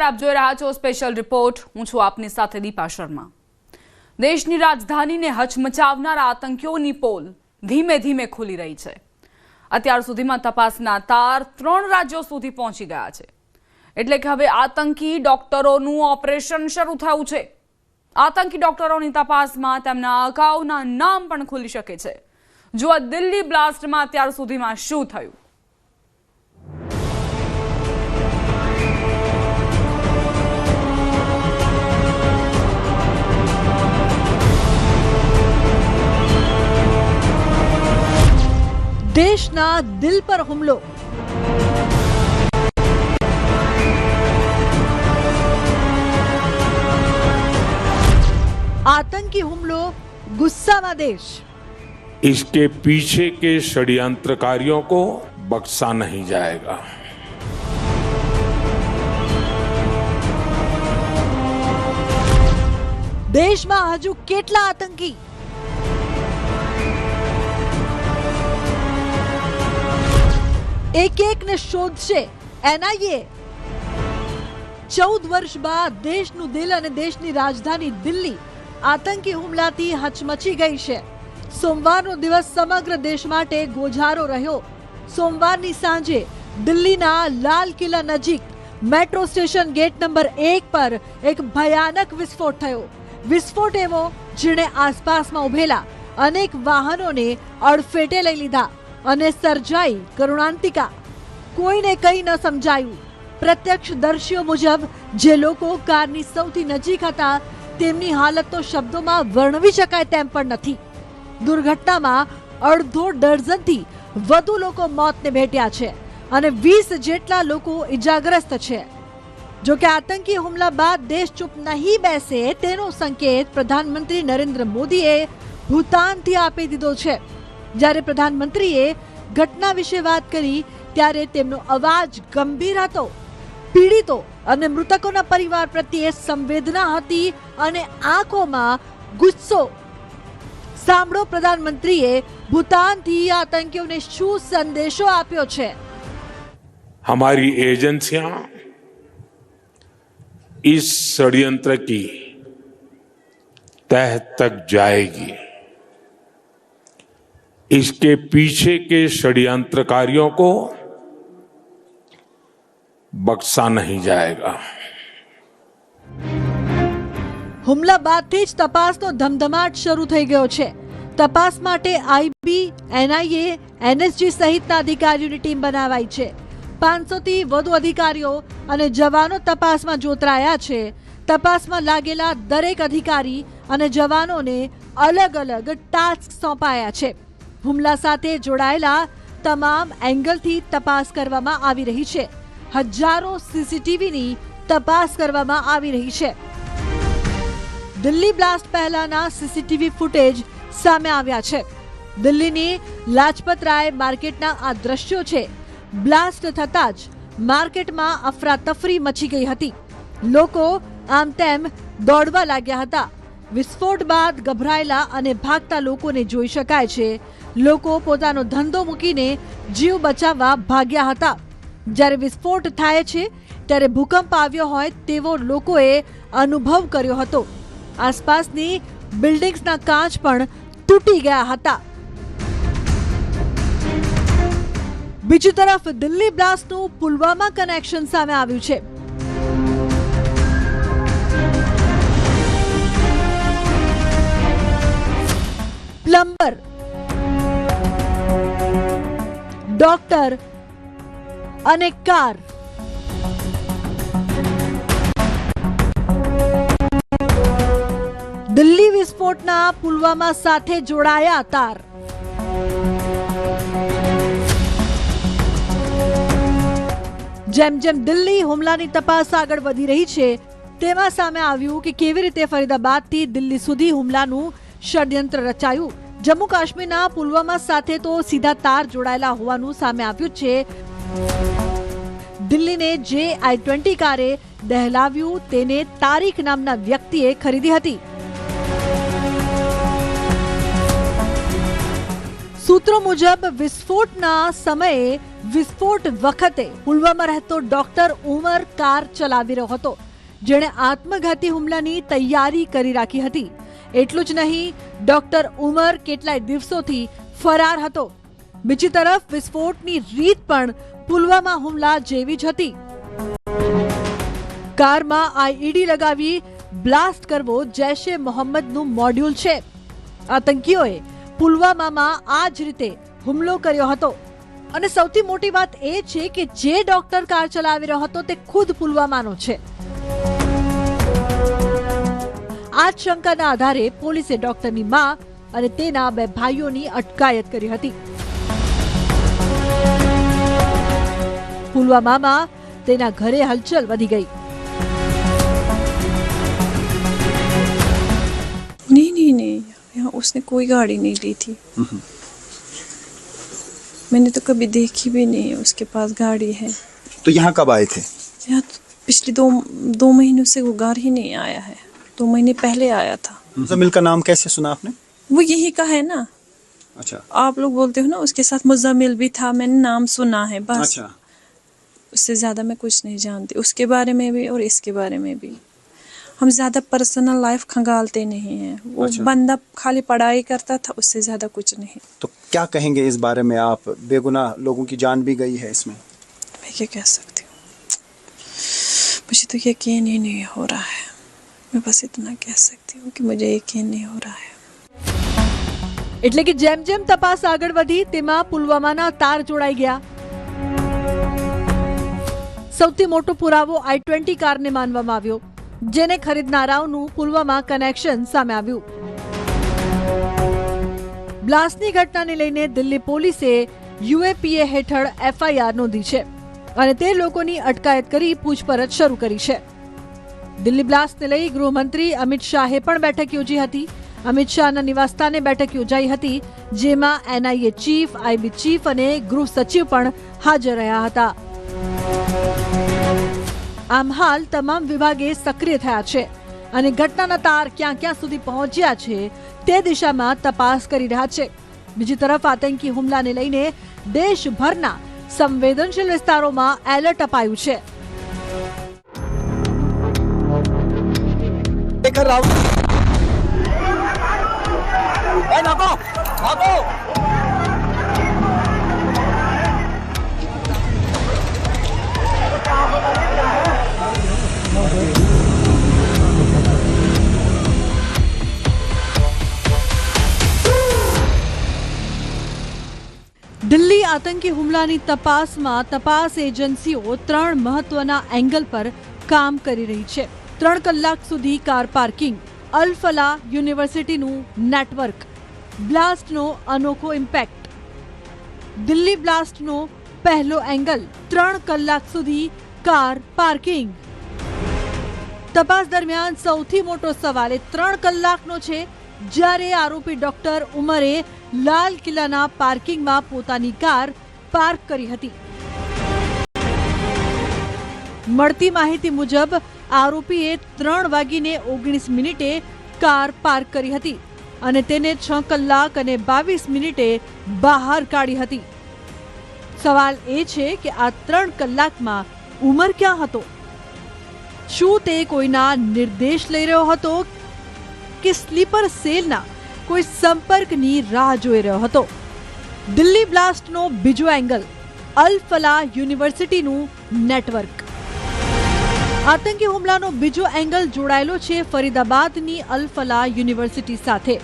આપ જોઈ રહ્યા છો સ્પેશિયલ રિપોર્ટ. હું છું આપની સાથે દીપા શર્મા. દેશની રાજધાનીને હચમચાવનારા આતંકીઓની પોલ ધીમે ધીમે ખુલી રહી છે. અત્યાર સુધીમાં તપાસના તાર 3 રાજ્યો સુધી પહોંચી ગયા છે. એટલે કે હવે આતંકી ડોક્ટરોનું ઓપરેશન શરૂ થયું છે. આતંકી ડોક્ટરોની તપાસમાં તેમના અગાઉના નામ પણ ખુલી શકે છે. જો દિલ્હી બ્લાસ્ટમાં અત્યાર સુધીમાં શું થયું. દેશના દિલ પર હુમલો. आतंकी हुमलो गुस्साમાં देश. इसके पीछे के षड्यंत्रकारियों को बख्शा नहीं जाएगा. દેશમાં હજુ કેટલા આતંકી? એક ને શોધશે એનઆઈએ. 14 વર્ષ બાદ દેશનું દિલ અને દેશની રાજધાની દિલ્હી આતંકી હુમલાથી હચમચી ગઈ છે. સોમવારનો દિવસ સમગ્ર દેશ માટે ગોઝારો રહ્યો. સોમવારની સાંજે દિલ્હીના લાલ કિલ્લા નજીક મેટ્રો સ્ટેશન ગેટ નંબર 1 પર એક ભયાનક વિસ્ફોટ થયો. વિસ્ફોટ એવો જેણે આસપાસમાં ઉભેલા અનેક વાહનોને અડફેટે લઈ લીધા અને સર્જાઈ કરુણાંતિકા. કોઈને કંઈ ન સમજાયું. પ્રત્યક્ષદર્શીઓ મુજબ જે લોકો કારની સૌથી નજીક હતા તેમની હાલત તો શબ્દોમાં વર્ણવી શકાય તેમ પણ નથી. દુર્ઘટનામાં અડધો ડઝનથી વધુ લોકો મોતને ભેટ્યા છે અને 20 જેટલા લોકો ઇજાગ્રસ્ત છે. જો કે આતંકી હુમલા બાદ દેશ ચૂપ નહીં બેસે તેનો સંકેત પ્રધાનમંત્રી નરેન્દ્ર મોદીએ ભૂતાનથી આપી દીધો છે. જ્યારે પ્રધાનમંત્રીએ ઘટના વિશે વાત કરી ત્યારે તેમનો અવાજ ગંભીર હતો. પીડિતો અને મૃતકોના પરિવાર પ્રત્યે સંવેદના હતી અને આંખોમાં ગુસ્સો. સાંભળો પ્રધાનમંત્રીએ ભૂતાનથી આતંકીઓને શું સંદેશો આપ્યો છે. हमारी एजेंसियां इस षड्यंत्र की तह तक जाएगी. इसके पीछे के षड्यंत्रकारियों को बख्शा नहीं जाएगा. હુમલા બાદથી જ તપાસનો ધમધમાટ શરૂ થઈ ગયો છે. તપાસ માટે આઈબી, એનઆઈએ, એનએસજી સહિતના અધિકારીઓની ટીમ બનાવાઈ છે. 500 થી વધુ અધિકારીઓ અને જવાનો તપાસમાં જોતરાયા છે. તપાસમાં લાગેલા દરેક અધિકારી અને જવાનોને અલગ અલગ ટાસ્ક સોંપાયા છે. હુમલા સાથે જોડાયેલા તમામ એંગલથી તપાસ કરવામાં આવી રહી છે. હજારો સીસીટીવીની તપાસ કરવામાં આવી રહી છે. દિલ્હી બ્લાસ્ટ પહેલાના સીસીટીવી ફૂટેજ સામે આવ્યા છે. દિલ્હીની લાજપત રાય માર્કેટના આ દ્રશ્યો છે. બ્લાસ્ટ થતાં જ માર્કેટમાં અફરાતફરી મચી ગઈ હતી. લોકો આમ તેમ દોડવા લાગ્યા હતા. વિસ્ફોટ બાદ ગભરાયેલા અને ભાગતા લોકોને જોઈ શકાય છે. લોકો પોતાનો ધંધો મૂકીને જીવ બચાવવા ભાગ્યા હતા. જ્યારે વિસ્ફોટ થાય છે ત્યારે ભૂકંપ આવ્યો હોય તેવો લોકોએ અનુભવ કર્યો હતો. આસપાસની બિલ્ડિંગ્સના કાચ પણ તૂટી ગયા હતા. બીજી તરફ દિલ્હી બ્લાસ્ટનું પુલવામા કનેક્શન સામે આવ્યું છે. પ્લમ્બર, ડોક્ટર અને કાર. દિલ્હી વિસ્ફોટના પુલવામા સાથે જોડાયા તાર. જેમ જેમ દિલ્હી હુમલાની તપાસ આગળ વધી રહી છે તેમાં સામે આવ્યું કે કેવી રીતે ફરીદાબાદથી દિલ્હી સુધી હુમલાનું ષડયંત્ર રચાયું. જમ્મુ કાશ્મીરના પુલવામા સાથે તો સીધા તાર જોડાયેલા હોવાનું સામે આવ્યું છે. દિલ્હીને જે i20 કારે દહેલાવ્યું તેને તારીખ નામના વ્યક્તિએ ખરીદી હતી. સૂત્રો મુજબ વિસ્ફોટના સમયે વિસ્ફોટ વખતે પુલવામા રહેતો ડોક્ટર ઉમર કાર ચલાવી રહ્યો હતો, જેણે આત્મઘાતી હુમલાની તૈયારી કરી રાખી હતી. એટલું જ નહીં, ડોક્ટર ઉમર કેટલાય દિવસોથી ફરાર હતો. બીજી તરફ વિસ્ફોટની રીત પણ પુલવામા હુમલા જેવી જ હતી. કારમાં આઈઈડી લગાવી બ્લાસ્ટ કરવો જૈશે મોહમ્મદનું મોડ્યુલ છે. આતંકીઓએ પુલવામામાં આ જ રીતે હુમલો કર્યો હતો. અને સૌથી મોટી વાત એ છે કે જે ડોક્ટર કાર ચલાવી રહ્યો હતો તે ખુદ પુલવામાનો છે. આ જ શંકાના આધારે પોલીસે ડોક્ટરની માં અને તેના 2 ભાઈઓની અટકાયત કરી હતી. પુલવામામાં તેના ઘરે હલચલ વધી ગઈ. नहीं, यहाँ उसने कोई गाड़ी नहीं ली थी. मैंने तो कभी देखी भी नहीं है उसके पास गाड़ी है. तो यहाँ कब आए थे? यहाँ तो पिछले दो महीनों से वो घर ही नहीं आया है. 2 महीने पहले आया था. मुज़म्मिल का नाम कैसे सुना आपने? वो यही का है ना. अच्छा, आप लोग बोलते हो ना उसके साथ मुज़म्मिल भी था, मैंने नाम सुना है बस. अच्छा, उससे ज़्यादा मैं कुछ नहीं जानती उसके बारे में भी और इसके बारे में भी. हम ज़्यादा पर्सनल लाइफ खंगालते नहीं हैं. वो अच्छा. बंदा खाली पढ़ाई करता था, उससे ज़्यादा कुछ नहीं. तो क्या कहेंगे इस बारे में आप? बेगुनाह लोगों की जान भी गई है इसमें. मैं क्या कह सकती हूँ, मुझे तो यकीन ही नहीं हो रहा है. मैं बस इतना कह सकती हूँ कि मुझे यकीन नहीं हो रहा है. એટલે કે જેમ જેમ તપાસ આગળ વધી તેમાં પુલવામાના તાર જોડાઈ ગયા. સૌથી મોટો પુરાવો i20 કારને માનવામાં આવ્યો, જેને ખરીદનારાઓનું પુલવામા કનેક્શન સામે આવ્યું. બ્લાસ્ટની ઘટનાને લઈને દિલ્હી પોલીસે યુએપીએ હેઠળ એફઆઈઆર નોંધી છે અને તે લોકોની અટકાયત કરી પૂછપરછ શરૂ કરી છે. દિલ્હી બ્લાસ્ટને લઈ ગૃહમંત્રી અમિત શાહે પણ બેઠક યોજી હતી. અમિત શાહના નિવાસસ્થાને બેઠક યોજાઈ હતી, જેમાં એનઆઈએ ચીફ, આઈબી ચીફ અને ગૃહ સચિવ પણ હાજર રહ્યા હતા. આમ હાલ તમામ વિભાગે સક્રિય થયા છે અને ઘટનાના તાર ક્યાં ક્યાં સુધી પહોંચ્યા છે તે દિશામાં તપાસ કરી રહ્યા છે. બીજી તરફ આતંકી હુમલાને લઈને દેશભરના સંવેદનશીલ વિસ્તારોમાં એલર્ટ અપાયું છે. દિલ્હી આતંકી હુમલાની તપાસમાં તપાસ એજન્સીઓ 3 મહત્વના એંગલ પર કામ કરી રહી છે. 3 કલાક સુધી કાર પાર્કિંગ, અલ ફલા યુનિવર્સિટીનું નેટવર્ક, બ્લાસ્ટનો અનોખો ઇમ્પેક્ટ. દિલ્હી બ્લાસ્ટનો પહેલો એંગલ 3 કલાક સુધી કાર પાર્કિંગ. તપાસ દરમિયાન સૌથી મોટો સવાલ એ 3 કલાકનો છે, જ્યારે આરોપી ડોક્ટર ઉમરે લાલ કિલ્લાના પાર્કિંગમાં પોતાની કાર પાર્ક કરી હતી. મળતી માહિતી મુજબ આરોપીએ 3:19 કાર પાર્ક કરી હતી અને તેને 6 કલાક અને 22 મિનિટે બહાર કાઢી હતી. સવાલ એ છે કે આ 3 કલાકમાં ઉમર ક્યાં હતો? શું તે કોઈના નિર્દેશ લઈ રહ્યો હતો કે સ્લીપર સેલના કોઈ સંપર્કની રાહ જોઈ રહ્યો હતો? દિલ્હી બ્લાસ્ટનો બીજો એંગલ, અલ ફલા યુનિવર્સિટીનું નેટવર્ક. આતંકી હુમલાનો બીજો એંગલ જોડાયેલો છે ફરીદાબાદની અલ ફલા યુનિવર્સિટી સાથે.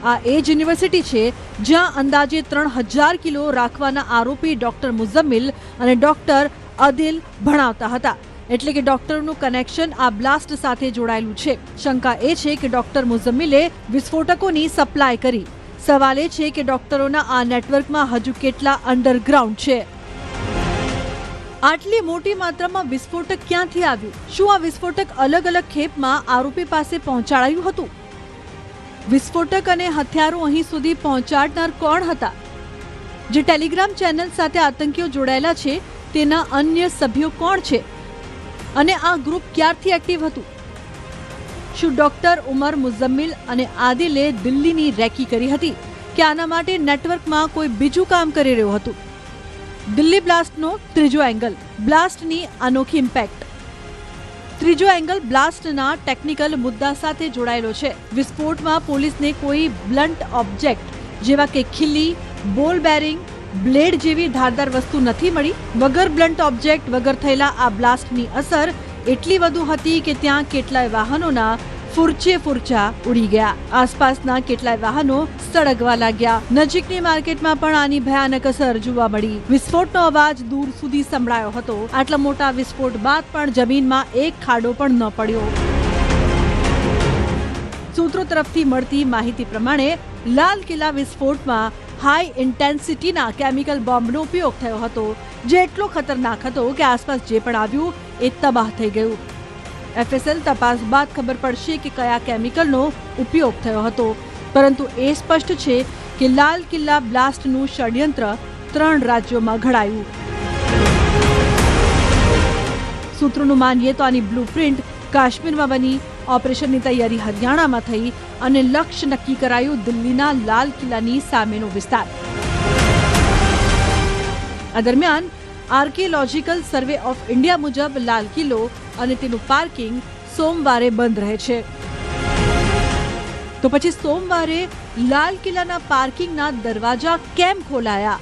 આ એ જ યુનિવર્સિટી છે જ્યાં અંદાજે 3000 કિલો રાખવાના આરોપી ડોક્ટર મુઝમ્મિલ અને ડોક્ટર અદિલ ભણાવતા હતા. એટલે કે ડોક્ટરનું કનેક્શન આ બ્લાસ્ટ સાથે જોડાયેલું છે. શંકા એ છે કે ડોક્ટર મુઝમ્મિલે વિસ્ફોટકોની સપ્લાય કરી. સવાલ એ છે કે ડોક્ટરોના આ નેટવર્કમાં હજુ કેટલા અંડરગ્રાઉન્ડ છે? આટલી મોટી માત્રામાં વિસ્ફોટક ક્યાંથી આવ્યું? શું આ વિસ્ફોટક અલગ અલગ ખેપમાં આરોપી પાસે પહોંચાડાયું હતું? વિસ્ફોટક અને હથિયારો અહીં સુધી પહોંચાડનાર કોણ હતા? જે ટેલિગ્રામ ચેનલ સાથે આતંકીઓ જોડાયેલા છે તેના અન્ય સભ્યો કોણ છે અને આ ગ્રુપ ક્યારથી એક્ટિવ હતું? શું ડોક્ટર ઉમર, મુઝમ્મિલ અને આદિલે દિલ્હીની રેકી કરી હતી કે આના માટે નેટવર્કમાં કોઈ બીજું કામ કરી રહ્યું હતું? દિલ્હી બ્લાસ્ટનો ત્રીજો એંગલ, બ્લાસ્ટની અનોખી ઇમ્પેક્ટ. ત્રીજો એંગલ બ્લાસ્ટના ટેકનિકલ મુદ્દા સાથે જોડાયેલો છે. વિસ્ફોટમાં પોલીસને કોઈ બ્લન્ટ ઓબ્જેક્ટ જેવા કે ખીલી, બોલ બેરિંગ, બ્લેડ જેવી ધારદાર વસ્તુ નથી મળી. વગર બ્લન્ટ ઓબ્જેક્ટ વગર થયેલા આ બ્લાસ્ટની અસર એટલી વધુ હતી કે ત્યાં કેટલાય વાહનોના ફૂરચા ઉડી ગયા. આસપાસના કેટલાય વાહનો સળગવા લાગ્યા. નજીકની માર્કેટમાં પણ આની ભયાનક અસર જોવા મળી. વિસ્ફોટનો અવાજ દૂર સુધી સંભળાયો હતો. આટલા મોટા વિસ્ફોટ બાદ પણ જમીનમાં એક ખાડો પણ ન પડ્યો. સૂત્રો તરફથી મળતી માહિતી પ્રમાણે લાલ કિલ્લા વિસ્ફોટમાં હાઈ ઇન્ટેન્સિટીના કેમિકલ બોમ્બનો ઉપયોગ થયો હતો, જે એટલો ખતરનાક હતો કે આસપાસ જે પણ આવ્યું એ તબાહ થઈ ગયું. FSL તપાસ બાદ ખબર પડશે કે કયા કેમિકલનો ઉપયોગ થયો હતો, પરંતુ એ સ્પષ્ટ છે કે લાલ કિલ્લા બ્લાસ્ટનું ષડયંત્ર 3 રાજ્યોમાં ઘડાયું. સૂત્રોનું માનીએ તો આની બ્લુપ્રિન્ટ કાશ્મીરમાં બની, ઓપરેશનની તૈયારી હરિયાણામાં થઈ અને લક્ષ્ય નક્કી કરાયું દિલ્હીના લાલ કિલ્લાની સામેનો વિસ્તાર. આ દરમિયાન આર્કિયોલોજીકલ સર્વે ઓફ ઇન્ડિયા મુજબ લાલ કિલ્લો અને તેનું પાર્કિંગ સોમવારે બંધ રહે છે. તો પછી સોમવારે લાલ કિલ્લાના પાર્કિંગના દરવાજા કેમ ખોલાયા?